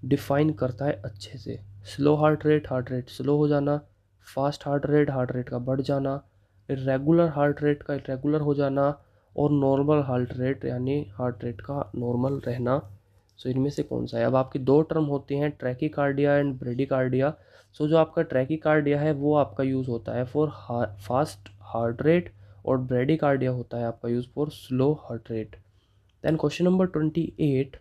डिफाइन करता है अच्छे से। स्लो हार्ट रेट स्लो हो जाना, फास्ट हार्ट रेट का बढ़ जाना, इरेगुलर हार्ट रेट का इरेगुलर हो जाना और नॉर्मल हार्ट रेट यानी हार्ट रेट का नॉर्मल रहना। सो इनमें से कौन सा है। अब आपकी दो टर्म होती हैं, ट्रैकीकार्डिया एंड ब्रेडिकार्डिया। सो जो आपका ट्रैकीकार्डिया है वो आपका यूज़ होता है फॉर फास्ट हार्ट रेट और ब्रेडिकार्डिया होता है आपका use for slow heart rate. Then question number 28,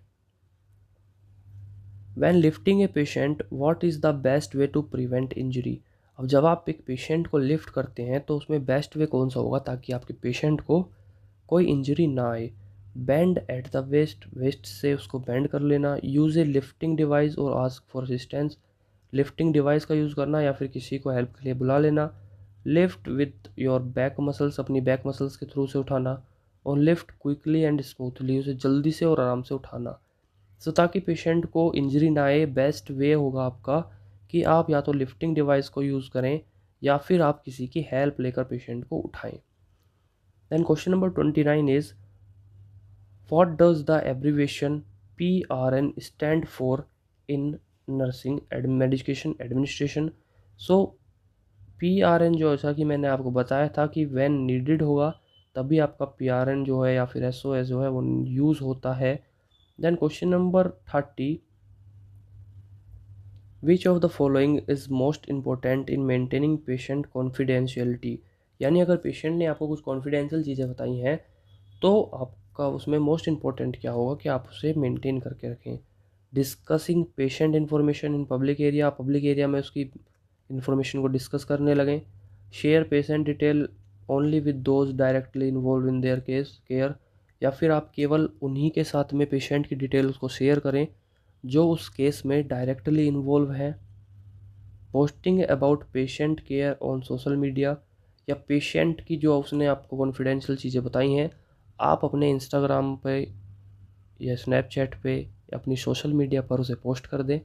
when lifting a patient what is the best way to prevent injury. अब जब आप एक पेशेंट को लिफ्ट करते हैं तो उसमें बेस्ट वे कौन सा होगा ताकि आपके पेशेंट को कोई इंजरी ना आए। Bend at the waist, waist से उसको बेंड कर लेना, यूज़ ए लिफ्टिंग डिवाइस और ask for assistance, lifting device का यूज़ करना या फिर किसी को हेल्प के लिए बुला लेना। Lift with your back muscles, अपनी बैक मसल्स के थ्रू से उठाना। और लिफ्ट क्विकली एंड स्मूथली, उसे जल्दी से और आराम से उठाना। सो ताकि पेशेंट को इंजरी ना आए, बेस्ट वे होगा आपका कि आप या तो लिफ्टिंग डिवाइस को यूज़ करें या फिर आप किसी की हेल्प लेकर पेशेंट को उठाएं। Then question number 29 is, what does the abbreviation PRN stand for in nursing medication administration. So PRN जो, जैसा कि मैंने आपको बताया था कि व्हेन नीडेड होगा तभी आपका PRN जो है या फिर SOS जो है वो यूज़ होता है। Then question number 30, which of the following is most important in maintaining patient confidentiality. यानी अगर पेशेंट ने आपको कुछ कॉन्फिडेंशियल चीज़ें बताई हैं तो आपका उसमें मोस्ट इम्पोर्टेंट क्या होगा कि आप उसे मेंटेन करके रखें। Discussing patient information in public area में उसकी इन्फॉर्मेशन को डिस्कस करने लगें। Share patient detail only with those directly involve in their case care, या फिर आप केवल उन्हीं के साथ में पेशेंट की डिटेल्स को शेयर करें जो उस केस में डायरेक्टली इन्वॉल्व हैं। Posting about patient care on social media, या पेशेंट की जो उसने आपको कॉन्फिडेंशियल चीज़ें बताई हैं आप अपने इंस्टाग्राम पे या स्नैपचैट पे या अपनी सोशल मीडिया पर उसे पोस्ट कर दें।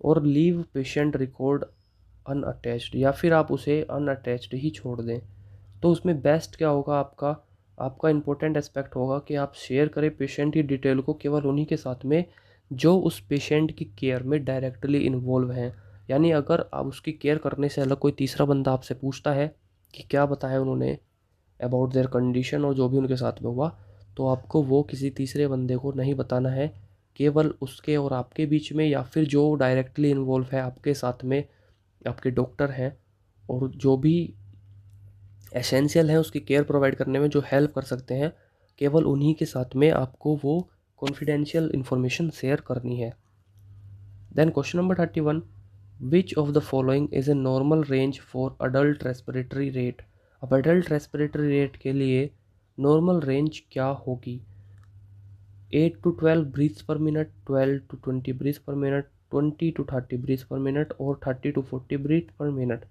और लीव पेशेंट रिकॉर्ड अनअटैच्ड, या फिर आप उसे अनअटैच्ड ही छोड़ दें। तो उसमें बेस्ट क्या होगा, आपका आपका इम्पोर्टेंट एस्पेक्ट होगा कि आप शेयर करें पेशेंट की डिटेल को केवल उन्हीं के साथ में जो उस पेशेंट की केयर में डायरेक्टली इन्वॉल्व हैं। यानी अगर आप उसकी केयर करने से अलग कोई तीसरा बंदा आपसे पूछता है कि क्या बताया उन्होंने अबाउट देयर कंडीशन और जो भी उनके साथ में हुआ, तो आपको वो किसी तीसरे बंदे को नहीं बताना है, केवल उसके और आपके बीच में या फिर जो डायरेक्टली इन्वॉल्व है आपके साथ में, आपके डॉक्टर हैं और जो भी एसेंशियल है उसकी केयर प्रोवाइड करने में जो हेल्प कर सकते हैं, केवल उन्हीं के साथ में आपको वो कॉन्फिडेंशियल इन्फॉर्मेशन शेयर करनी है। Then question number 31, which of the following is a normal range for adult respiratory rate. अब अडल्ट रेस्पिरेटरी रेट के लिए नॉर्मल रेंज क्या होगी। 8 to 12 breaths per minute, 12 to 20 breaths per minute, 20 to 30 breaths per minute और 30 to 40 breath per minute.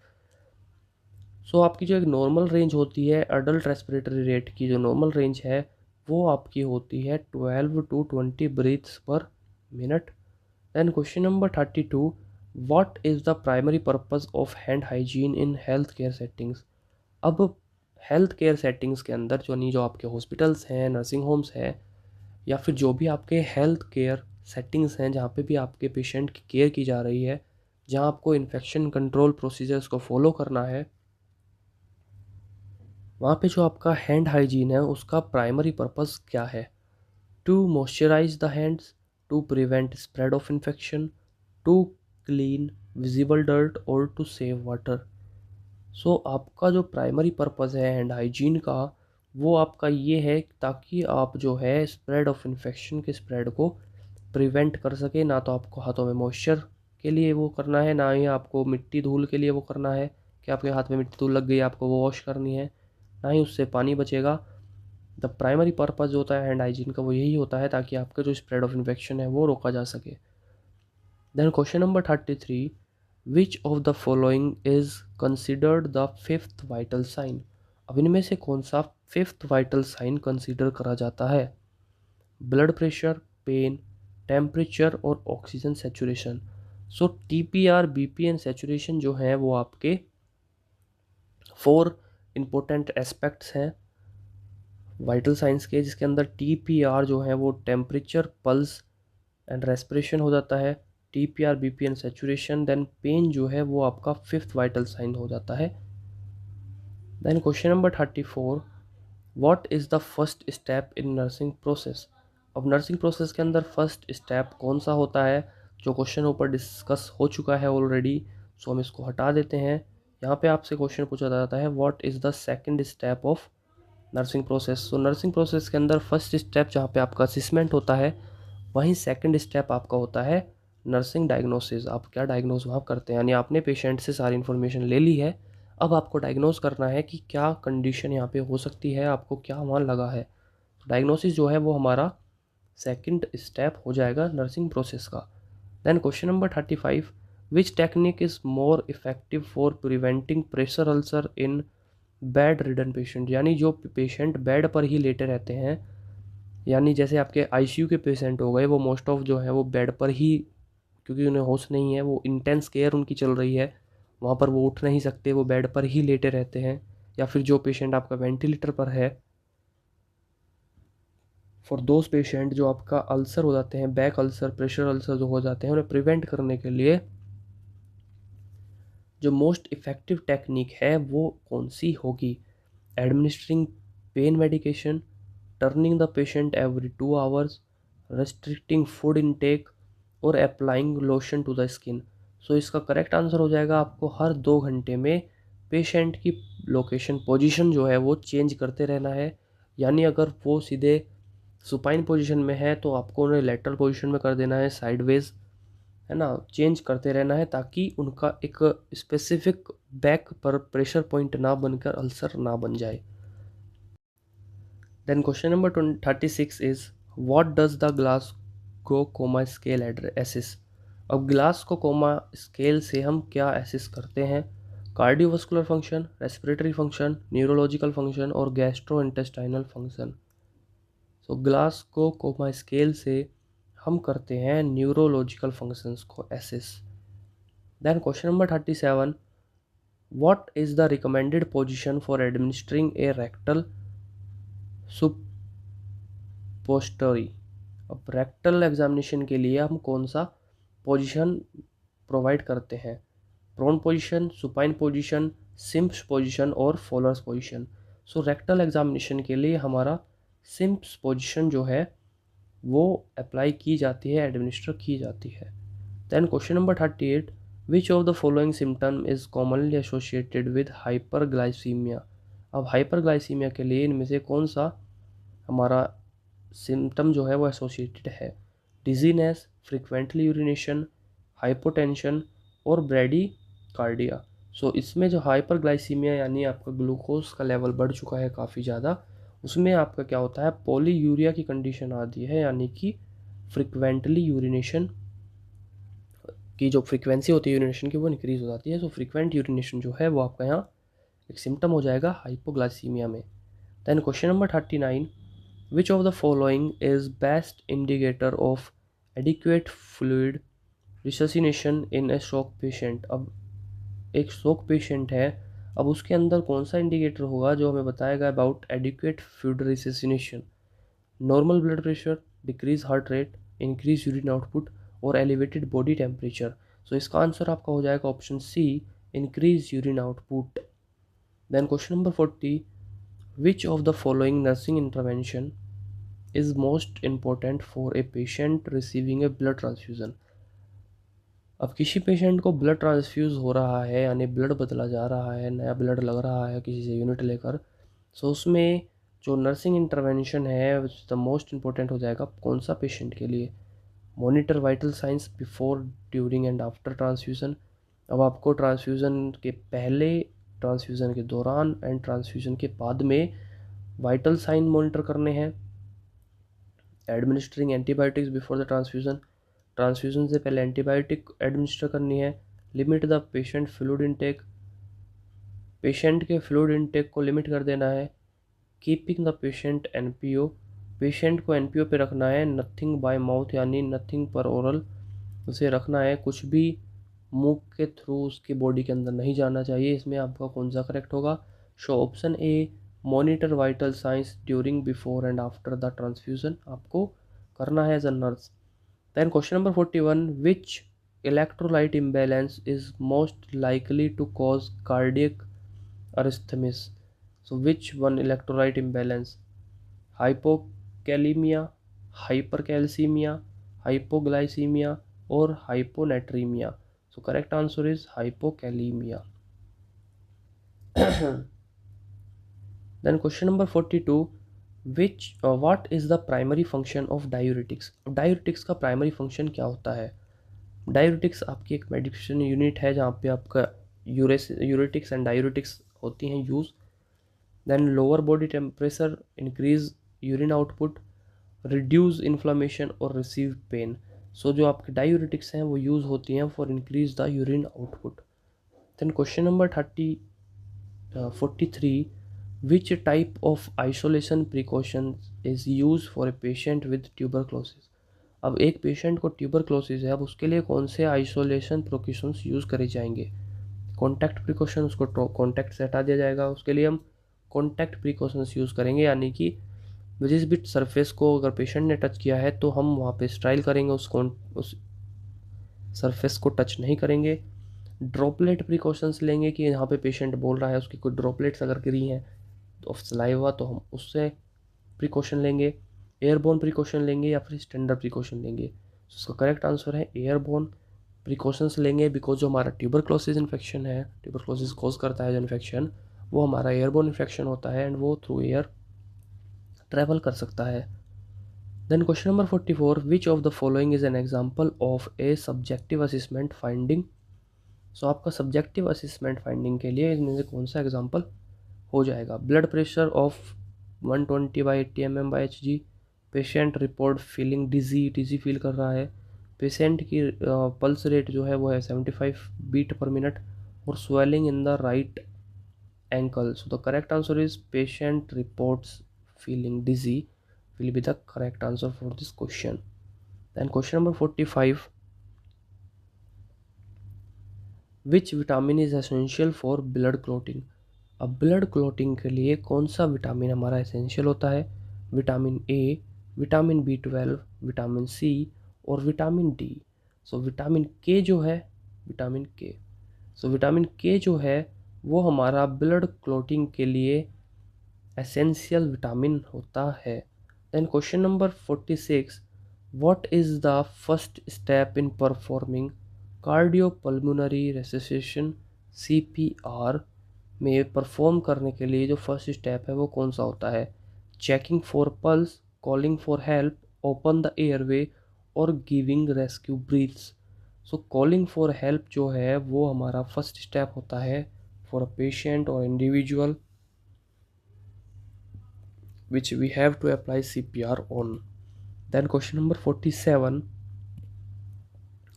So आपकी जो एक नॉर्मल रेंज होती है अडल्ट रेस्पिरेटरी रेट की, जो नॉर्मल रेंज है वो आपकी होती है 12 to 20 breaths per minute. Then question number 32, what is the primary purpose of hand hygiene in health care settings. अब हेल्थ केयर सेटिंग्स के अंदर जो आपके हॉस्पिटल्स हैं, नर्सिंग होम्स हैं, या फिर जो भी आपके हेल्थ केयर सेटिंग्स हैं जहाँ पे भी आपके पेशेंट की केयर की जा रही है, जहाँ आपको इन्फेक्शन कंट्रोल प्रोसीजर्स को फॉलो करना है, वहाँ पे जो आपका हैंड हाइजीन है उसका प्राइमरी पर्पस क्या है। To moisturize the hands, to prevent spread of infection, to clean visible dirt और टू सेव वाटर। सो आपका जो प्राइमरी पर्पस है हैंड हाइजीन का वो आपका ये है ताकि आप जो है स्प्रेड ऑफ इन्फेक्शन के स्प्रेड को प्रिवेंट कर सके। ना तो आपको हाथों में मॉइस्चर के लिए वो करना है, ना ही आपको मिट्टी धूल के लिए वो करना है कि आपके हाथ में मिट्टी धूल लग गई आपको वो वॉश करनी है, ना ही उससे पानी बचेगा। द प्राइमरी पर्पस जो होता है हैंड हाइजीन का वो यही होता है ताकि आपका जो स्प्रेड ऑफ इन्फेक्शन है वो रोका जा सके। Then question number 33, which of the following is considered the fifth vital sign. अब इनमें से कौन सा फिफ्थ वाइटल साइन कंसिडर करा जाता है। ब्लड प्रेशर, पेन, टेम्परेचर और oxygen saturation. So TPR, BP and saturation जो हैं वो आपके 4 इम्पोर्टेंट एस्पेक्ट्स हैं वाइटल साइंस के, जिसके अंदर TPR जो है वो टेम्परेचर, पल्स एंड रेस्पिरेशन हो जाता है। TPR, BP and saturation. Then pain जो है वो आपका फिफ्थ वाइटल साइन हो जाता है। Then question number 34, what is the first step in nursing process. अब नर्सिंग प्रोसेस के अंदर फर्स्ट स्टेप कौन सा होता है, जो क्वेश्चन ऊपर डिस्कस हो चुका है ऑलरेडी, सो हम इसको हटा देते हैं। यहाँ पे आपसे क्वेश्चन पूछा जाता है what is the second step of nursing process. So nursing process के अंदर फर्स्ट स्टेप जहाँ पे आपका असिसमेंट होता है, वहीं सेकंड स्टेप आपका होता है नर्सिंग डायग्नोसिस। आप क्या डायग्नोस वहाँ करते हैं, यानी आपने पेशेंट से सारी इन्फॉर्मेशन ले ली है, अब आपको डायग्नोस करना है कि क्या कंडीशन यहाँ पे हो सकती है, आपको क्या वहाँ लगा है। डायग्नोसिस जो है वो हमारा सेकंड स्टेप हो जाएगा नर्सिंग प्रोसेस का। Then question number 35, which technique is more effective for preventing pressure ulcer in bedridden patient. यानी जो पेशेंट बेड पर ही लेटे रहते हैं, यानी जैसे आपके ICU के पेशेंट हो गए, वो मोस्ट ऑफ जो है वो बेड पर ही, क्योंकि उन्हें होश नहीं है, वो इंटेंस केयर उनकी चल रही है, वहाँ पर वो उठ नहीं सकते, वो बेड पर ही लेटे रहते हैं। या फिर जो पेशेंट आपका वेंटिलेटर पर है, फॉर दोज पेशेंट जो आपका अल्सर हो जाते हैं, बैक अल्सर, प्रेशर अल्सर जो हो जाते हैं, उन्हें प्रिवेंट करने के लिए जो मोस्ट इफ़ेक्टिव टेक्निक है वो कौन सी होगी? Administering pain medication, turning the patient every 2 hours, restricting food intake और applying lotion to the skin. So इसका करेक्ट आंसर हो जाएगा आपको हर 2 घंटे में पेशेंट की लोकेशन पोजीशन जो है वो चेंज करते रहना है। यानी अगर वो सीधे सुपाइन पोजीशन में है तो आपको उन्हें लेटरल पोजीशन में कर देना है, साइडवेज, है ना, चेंज करते रहना है ताकि उनका एक स्पेसिफिक बैक पर प्रेशर पॉइंट ना बनकर अल्सर ना बन जाए। Then question number 36 is what does the Glasgow coma scale assess. अब ग्लास को कोमा स्केल से हम क्या एसिस करते हैं? Cardiovascular function, respiratory function, neurological function और gastrointestinal function. So Glasgow coma scale से हम करते हैं न्यूरोलॉजिकल फंक्शंस को assess. Then question number 37, what is the recommended position for administering a rectal suppository. अब रेक्टल एग्जामिनेशन के लिए हम कौन सा पोजीशन प्रोवाइड करते हैं? Prone position, supine position, Sims position और Fowler's position. So rectal examination के लिए हमारा सिम्प्स पोजीशन जो है वो अप्लाई की जाती है, एडमिनिस्टर की जाती है। Then question number 38, which of the following symptom is commonly associated with hyperglycemia. अब हाइपरग्लाइसीमिया के लिए इनमें से कौन सा हमारा सिम्टम जो है वो एसोसिएटेड है? डिजीनेस, फ्रिक्वेंटली यूरिनेशन, हाइपोटेंशन और ब्रेडी कार्डिया। सो इसमें जो हाइपरग्लाइसीमिया यानी आपका ग्लूकोज का लेवल बढ़ चुका है काफ़ी ज़्यादा, उसमें आपका क्या होता है, पॉलीयूरिया की कंडीशन आती है, यानी कि फ्रिक्वेंटली यूरिनेशन की जो फ्रीक्वेंसी होती है यूरिनेशन की वो इंक्रीज हो जाती है। सो फ्रीक्वेंट यूरिनेशन जो है वो आपका यहाँ एक सिम्टम हो जाएगा हाइपोग्लाइसीमिया में। Then question number 39, which of the following is best indicator of adequate fluid resuscitation in a stroke patient. अब एक स्ट्रोक पेशेंट है, अब उसके अंदर कौन सा इंडिकेटर होगा जो हमें बताएगा about adequate fluid resuscitation? Normal blood pressure, decrease heart rate, increase urine output और एलिवेटेड बॉडी टेम्परेचर। सो इसका आंसर आपका हो जाएगा option C, increase urine output. Then question number 40, which of the following nursing intervention is most important for a patient receiving a blood transfusion. अब किसी पेशेंट को ब्लड ट्रांसफ्यूज़ हो रहा है, यानी ब्लड बदला जा रहा है, नया ब्लड लग रहा है किसी से यूनिट लेकर, सो उसमें जो नर्सिंग इंटरवेंशन है द मोस्ट इम्पोर्टेंट हो जाएगा कौन सा पेशेंट के लिए? Monitor vital science before, during and after transfusion. अब आपको ट्रांसफ्यूज़न के पहले, ट्रांसफ्यूज़न के दौरान एंड ट्रांसफ्यूज़न के बाद में वाइटल साइन मॉनिटर करने हैं। Administering antibiotics before the transfusion, transfusion से पहले एंटीबायोटिक एडमिनिस्टर करनी है। Limit the patient fluid intake, patient के फ्लूइड इनटेक को लिमिट कर देना है। Keeping the patient NPO, patient को एनपीओ पे रखना है। नथिंग बाय माउथ यानी नथिंग पर ओरल, उसे रखना है, कुछ भी मुंह के थ्रू उसकी बॉडी के अंदर नहीं जाना चाहिए। इसमें आपका कौन सा करेक्ट होगा? So option A, monitor vital signs during, before and after the transfusion आपको करना है as a nurse. Then question number 41, which electrolyte imbalance is most likely to cause cardiac arrhythmias. So which one electrolyte imbalance? Hypokalaemia, hypercalcaemia, hypoglycaemia और hyponatraemia. So correct answer is hypokalaemia. Then question number 42, what is the primary function of diuretics. Diuretics का प्राइमरी फंक्शन क्या होता है? डायूरेटिक्स आपकी एक मेडिकेशन यूनिट है जहाँ पे आपका यूरेटिक्स एंड डायूरेटिक्स होती हैं use. Then lower body temperature, increase urine output, reduce inflammation और रिसीव पेन। सो जो आपके डायूरेटिक्स हैं वो यूज़ होती हैं for increase the urine output. Then question number 43, which type of isolation precaution is use for a patient with tuberculosis. अब एक पेशेंट को ट्यूबरक्लोसिस है, अब उसके लिए कौन से आइसोलेशन प्रिकॉशंस यूज़ करे जाएंगे? कॉन्टैक्ट प्रिकॉशन, उसको कॉन्टैक्ट से हटा दिया जाएगा, उसके लिए हम कॉन्टैक्ट प्रिकॉशंस यूज़ करेंगे, यानी कि जिस भी सरफेस को अगर पेशेंट ने टच किया है तो हम वहाँ पे स्टाइल करेंगे, उस सरफेस को टच नहीं करेंगे। ड्रॉपलेट प्रिकॉशंस लेंगे कि यहाँ पे पेशेंट बोल रहा है उसकी कोई ड्रॉपलेट्स अगर गिरी हैं ऑफ सलाइवा तो हम उससे प्रिकॉशन लेंगे। एयरबोर्न प्रिकॉशन लेंगे या फिर स्टैंडर्ड प्रिकॉशन लेंगे। तो उसका करेक्ट आंसर है एयरबोर्न प्रिकॉशंस लेंगे, बिकॉज जो हमारा ट्यूबरक्लोसिस इन्फेक्शन है, ट्यूबरक्लोसिस कॉज करता है जो इन्फेक्शन, वो हमारा एयरबोर्न इन्फेक्शन होता है एंड वो थ्रू एयर ट्रैवल कर सकता है। Then question number 44, which of the following is an example of a subjective assessment finding. So आपका सब्जेक्टिव असेसमेंट फाइंडिंग के लिए इसमें से कौन सा एग्जाम्पल हो जाएगा। Blood pressure of 120/80 mm/Hg, patient report feeling dizzy feel कर रहा है, पेशेंट की पल्स रेट जो है वो है 75 बीट पर मिनट, और swelling in the right ankle. So the correct answer is patient reports feeling dizzy will be the correct answer for this question. Then question number 45, which vitamin is essential for blood clotting। अब ब्लड क्लॉटिंग के लिए कौन सा विटामिन हमारा एसेंशियल होता है। Vitamin A, vitamin B12, vitamin C और विटामिन डी। सो विटामिन के जो है, विटामिन के, सो विटामिन के जो है वो हमारा ब्लड क्लॉटिंग के लिए एसेंशियल विटामिन होता है। Then question number 46, what is the first step in performing cardiopulmonary resuscitation CPR में परफॉर्म करने के लिए जो फर्स्ट स्टेप है वो कौन सा होता है। Checking for pulse, calling for help, open the airway और giving rescue breaths. So calling for help जो है वो हमारा फर्स्ट स्टेप होता है फॉर अ पेशेंट और individual which we have to apply CPR on. Then question number 47,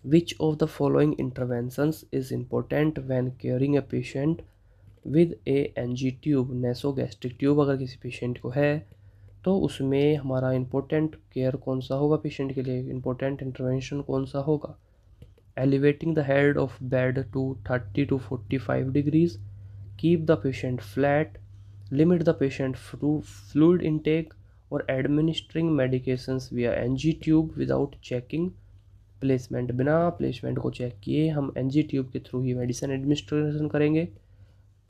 which of the following interventions is important when caring a patient with a NG tube, nasogastric tube अगर किसी पेशेंट को है तो उसमें हमारा इम्पोर्टेंट केयर कौन सा होगा, पेशेंट के लिए इम्पोर्टेंट इंटरवेंशन कौन सा होगा। Elevating the head of bed to 30 to 45 degrees, keep the patient flat, limit the patient fluid intake, और administering medications via NG tube without checking placement। बिना प्लेसमेंट को चेक किए हम NG ट्यूब के थ्रू ही मेडिसिन एडमिनिस्ट्रेशन करेंगे,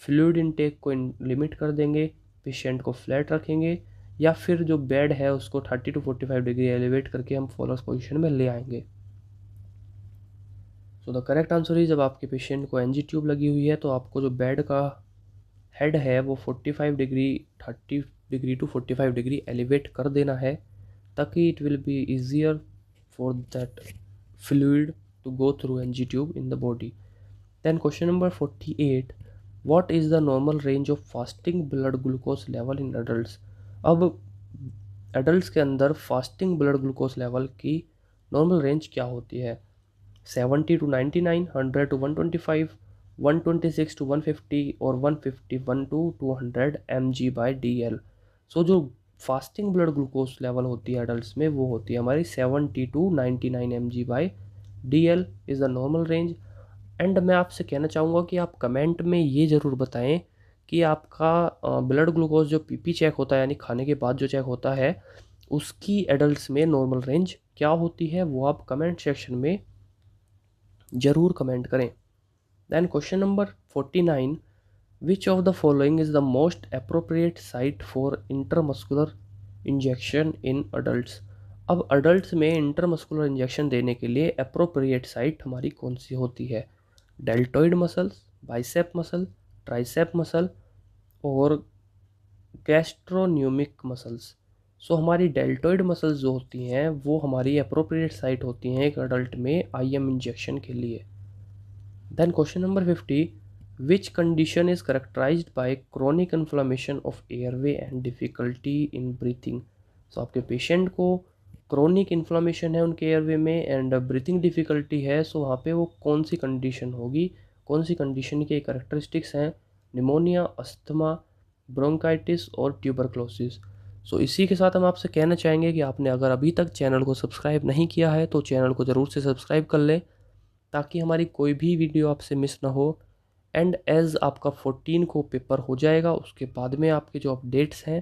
फ्लूइड इनटेक को लिमिट कर देंगे, पेशेंट को फ्लैट रखेंगे, या फिर जो बेड है उसको 30 to 45 डिग्री एलिवेट करके हम फॉलोअर्स पोजिशन में ले आएंगे। सो द करेक्ट आंसर ही, जब आपके पेशेंट को NG ट्यूब लगी हुई है तो आपको जो बेड का हेड है वो 45 degree 30 degree to 45 degree elevate कर देना है, ताकि it will be easier for that fluid to go through NG tube in the body. Then question number 48, what is the normal range of fasting blood glucose level in adults. अब एडल्ट्स के अंदर फास्टिंग ब्लड ग्लूकोज लेवल की नॉर्मल रेंज क्या होती है। 70 to 99, 100 to 125, 126 to 150 और 151 to 200 mg/dl। सो जो फास्टिंग ब्लड ग्लूकोज लेवल होती है एडल्ट्स में वो होती है हमारी 70 to 99 mg/dl is the normal range. And मैं आपसे कहना चाहूँगा कि आप कमेंट में ये ज़रूर बताएं कि आपका ब्लड ग्लूकोज जो पीपी चेक होता है यानी खाने के बाद जो चेक होता है उसकी एडल्ट्स में नॉर्मल रेंज क्या होती है, वो आप कमेंट सेक्शन में ज़रूर कमेंट करें। Then question number 49, which of the following is the most appropriate site for intermuscular injection in adults. अब अडल्ट्स में इंटरमस्कुलर इंजेक्शन देने के लिए अप्रोप्रिएट साइट हमारी कौन सी होती है। Deltoid muscles, bicep muscle, tricep muscle और गैस्ट्रोन्यूमिक मसल्स। सो हमारी डेल्टॉइड मसल्स जो होती हैं वो हमारी अप्रोप्रिएट साइट होती हैं एक अडल्ट में IM इंजेक्शन के लिए। Then question number 50, which condition is characterised by chronic inflammation of airway and difficulty in breathing. So आपके पेशेंट को क्रोनिक इन्फ्लेमेशन है उनके एयरवे में एंड ब्रीथिंग डिफ़िकल्टी है, सो वहाँ पे वो कौन सी कंडीशन होगी, कौन सी कंडीशन के करेक्टरिस्टिक्स हैं। निमोनिया, अस्थमा, ब्रोंकाइटिस और ट्यूबरक्लोसिस। सो इसी के साथ हम आपसे कहना चाहेंगे कि आपने अगर अभी तक चैनल को सब्सक्राइब नहीं किया है तो चैनल को ज़रूर से सब्सक्राइब कर लें ताकि हमारी कोई भी वीडियो आपसे मिस ना हो। एंड एज़ आपका 14 को पेपर हो जाएगा उसके बाद में आपके जो अपडेट्स हैं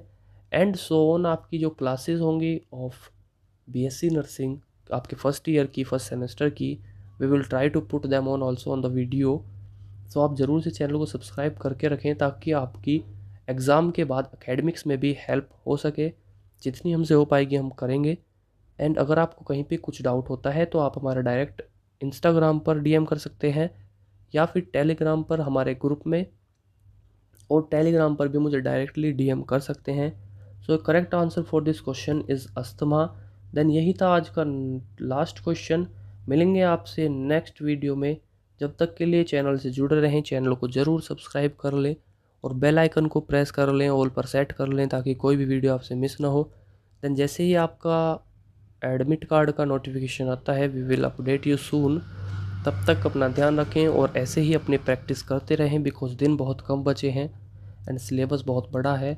एंड सो ऑन आपकी जो क्लासेस होंगी ऑफ बीएससी नर्सिंग आपके फर्स्ट ईयर की, फर्स्ट सेमेस्टर की, we will try to put them on also on the video. So आप ज़रूर से चैनल को सब्सक्राइब करके रखें ताकि आपकी एग्ज़ाम के बाद एकेडमिक्स में भी हेल्प हो सके। जितनी हमसे हो पाएगी हम करेंगे। एंड अगर आपको कहीं पे कुछ डाउट होता है तो आप हमारा डायरेक्ट इंस्टाग्राम पर डीएम कर सकते हैं या फिर टेलीग्राम पर हमारे ग्रुप में, और टेलीग्राम पर भी मुझे डायरेक्टली डीएम कर सकते हैं। So correct answer for this question is asthma. Then यही था आज का लास्ट क्वेश्चन। मिलेंगे आपसे नेक्स्ट वीडियो में। जब तक के लिए चैनल से जुड़े रहें, चैनल को ज़रूर सब्सक्राइब कर लें और बेल आइकन को प्रेस कर लें, ऑल पर सेट कर लें ताकि कोई भी वीडियो आपसे मिस ना हो। देन जैसे ही आपका एडमिट कार्ड का नोटिफिकेशन आता है, we will update you soon. तब तक अपना ध्यान रखें और ऐसे ही अपनी प्रैक्टिस करते रहें बिकॉज दिन बहुत कम बचे हैं एंड सिलेबस बहुत बड़ा है।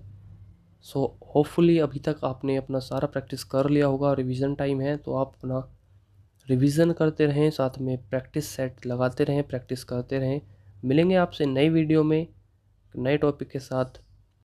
सो होपफुली अभी तक आपने अपना सारा प्रैक्टिस कर लिया होगा। रिवीजन टाइम है तो आप अपना रिवीजन करते रहें, साथ में प्रैक्टिस सेट लगाते रहें, प्रैक्टिस करते रहें। मिलेंगे आपसे नई वीडियो में नए टॉपिक के साथ।